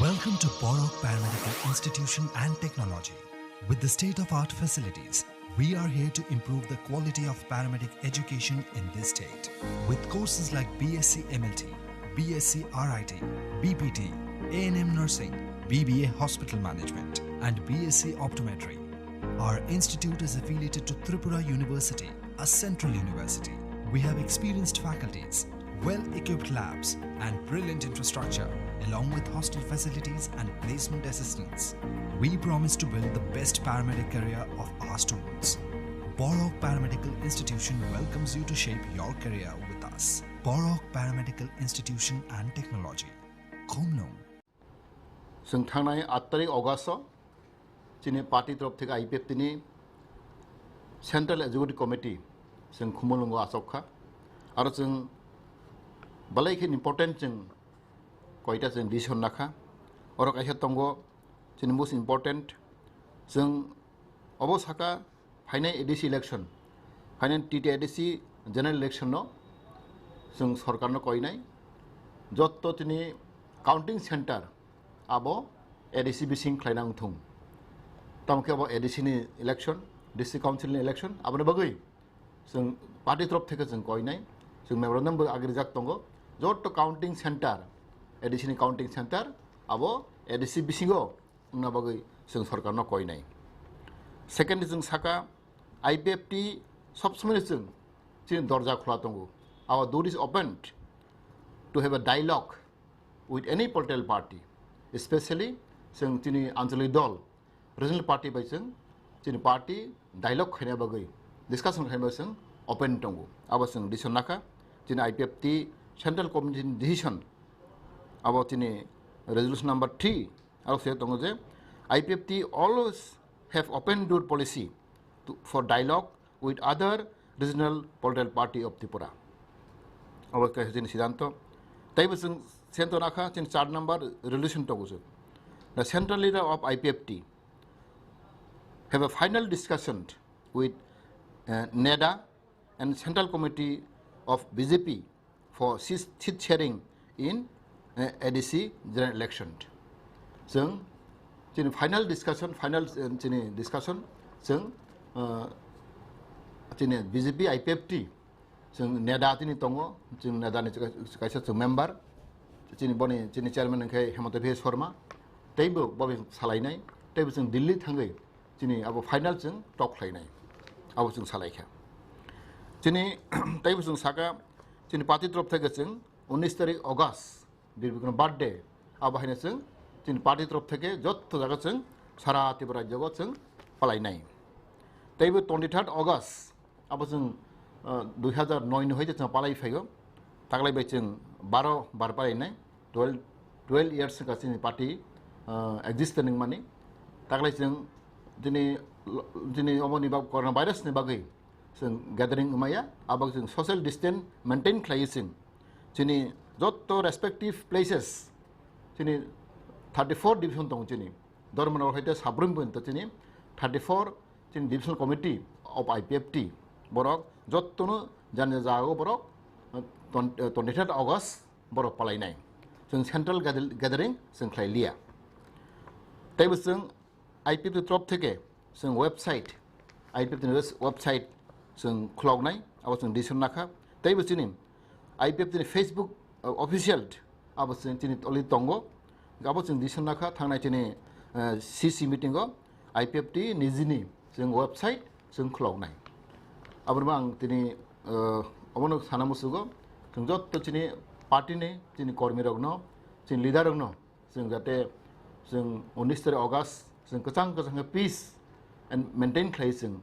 Welcome to KOKBOROK Paramedical Institution and Technology. With the state-of-art facilities, we are here to improve the quality of paramedic education in this state. With courses like BSc MLT, BSc RIT, BPT, A&M Nursing, BBA Hospital Management, and BSc Optometry. Our institute is affiliated to TRIPURA University, a central university. We have experienced faculties, well-equipped labs, and brilliant infrastructure, along with hostel facilities and placement assistance. We promise to build the best paramedic career of our students. KOKBOROK Paramedical Institution welcomes you to shape your career with us. KOKBOROK Paramedical Institution and Technology. Komlong. जों थांनाय 8 तारिख अगस्टआव जोंनि party तरफ থেকে IPFT central executive committee जों खुमलंगो आसबखा आरो जों बालायखे important जों कयटा जों डिसिजन नाखा आरो कायसे दंगो जोंनि मोस्ट इम्पोर्टेंट जों अबो साका फाइनाल एडीसी इलेक्शन फाइनाल टीटी एडीसी जनरल इलेक्शन नो जों सरकारनो कयनाय जत्तो तिनि काउंटिंग सेंटर आबो एडीसी बिसिं खालायनां थुं तमके आबो एडीसी नि इलेक्शन डिस्ट्रिक्ट काउंसिल नि इलेक्शन आबोनो बगै जों पार्टी तरफ থেকে जों कयनाय जों मेमोरेंडम आगरि जाक दंगो जत्तो काउंटिंग सेंटर एडीसी नि काउंटिंग सेंटर आबो एडीसी बिसिंगो उना बगै जों सरकारनो कयनाय सेकेंड जों साका आईपीएफटी सब समय जों दरजा खुला दंगो our door is open to have a dialogue with any political party, especially जों जोंनि आंचलिक दल रिजनल पार्टी बाय जोंनि पार्टी डायलॉग खायनाय बागै डिस्कशन खायनाय जों ओपन दङ आबो जों डिसिजन नाखा जोंनि आईपीएफटी सेंट्रल कमिटि डिसिजन आबो जोंनि रेजोल्यूशन नंबर 3 आरो से दङ जे IPFT always have open door policy for dialogue with other regional political party of Tripura आबो काहे जोंनि सिद्धांत ताइबो जों सेंट्रल नाखा जों 4 नंबर रेजोल्यूशन दङ जों The central leader of IPFT have a final discussion with NEDA and Central Committee of BJP for seat sharing in ADC general election. जों जोंनि फाइनाल डिस्काशन जों जोंनि BJP IPFT जों नेडा दिनै दङ जों नेडानि कायसे जों मेम्बार जोंनि बनि जोंनि चेयारमेन नोंखाय हेमन्त भि शर्मा तैबो बबे सालायनाय तैबो जों दिल्ली थाङै जोंनि आबो फाइनाल जों टक खालायनाय आबो जों सालायखा जोंनि तैबो जों साका जोंनि पार्टी तरफ থেকে जों 19 तारिख अगस्त बिरबिक्रम बार्थडे आबो हायना जों जोंनि पार्टी तरफ থেকে जत्तो जागा जों सारा त्रिपुरा राज्यआव जों पालायनाय तैबो 23 अगस्त आबो जों 2009 नि होय जों पालायफायो तागलायबाय जों 12 बार पालायनाय 12 years का जोंनि पार्टी एक्जिस्टेनिं माने तागलाय जों दिनै अमनि बा कोरोना भाइरास नि बागै जों गैदरिं माया आबो जों सोशल डिस्टेंस मेंटेन खालायो जोंनि जत्तो रेस्पेक्टिव प्लेसेस जोंनि 34 डिविजन दं जोंनि दरमनाव हायते साब्रैमबो जोंनि 34 जोंनि डिविजन कमिटि अफ आईपीएफटी बरक जत्तोनो जानो जागो बरक 23 अगस्त बरक पालायनाय जों सेंट्रल गैदरिं जों खालायलिया तैबो जों आईपीएफटी तरफ থেকে जों वेबसाइट आईपीएफटी वेबसाइट जों खुलावनाय आबो जों डिसिजन नाखा तैबो जोंनि आईपीएफटी फेसबुक ऑफिशियल आबो जों जोंनि अलि दंगो आबो जों डिसिजन नाखा थांनाय जोंनि सीसी मीटिंगआव आईपीएफटी निजिनि जों वेबसाइट जों खुलावनाय आबोमा आं दिनै अबनो साना मुसुगो जों जत्तो जोंनि पार्टीनि जोंनि कर्मी रगनो जों लिडार रगनो जों जाते जों 19 तारिख अगस्त जों गोजां पीस एंड मेंटेन खालायो जों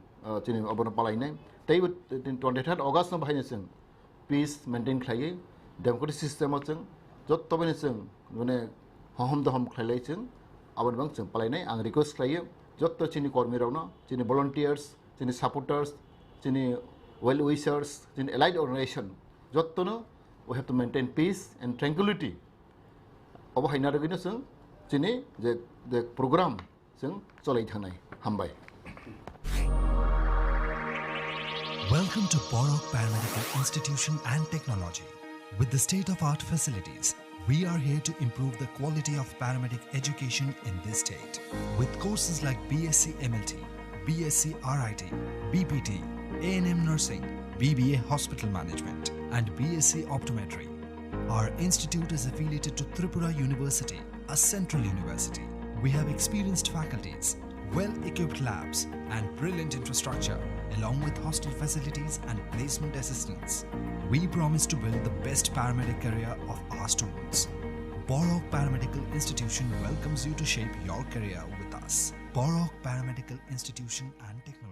जोंनि अबनो पालायनाय तैबो 23 अगस्त न बाहायनो जों पीस मेंटेन खालायो डेमोक्रेटिक सिस्टेमाव जों जत्तोबेनो जों माने हहम दहम खालायो जों आबनो जों पालायनाय आं रिक्वेस्ट खालायो जत्तो जोंनि कर्मी रगनो जोंनि वॉलंटियर्स जोंनि सपोर्टर्स जोंनि वेल विशर्स जोंनि एलाइड अर्गेनाइजेशन जत्तोनो we have to maintain peace and tranquility अब हायना रगैनो जों जोंनि जे प्रोग्राम जों चलाय थानाय हामबाय Welcome to KOKBOROK Paramedical Institution and Technology. With the state-of-art facilities, We are here to improve the quality of paramedic education in this state. With courses like BSc MLT, BSc RIT, BPT, A&M Nursing, BBA Hospital Management, and BSc Optometry. Our institute is affiliated to Tripura University, a central university. We have experienced faculties, well-equipped labs, and brilliant infrastructure, along with hostel facilities and placement assistance. We promise to build the best paramedic career of our students. KOKBOROK Paramedical Institution welcomes you to shape your career with us. KOKBOROK Paramedical Institution and Technology.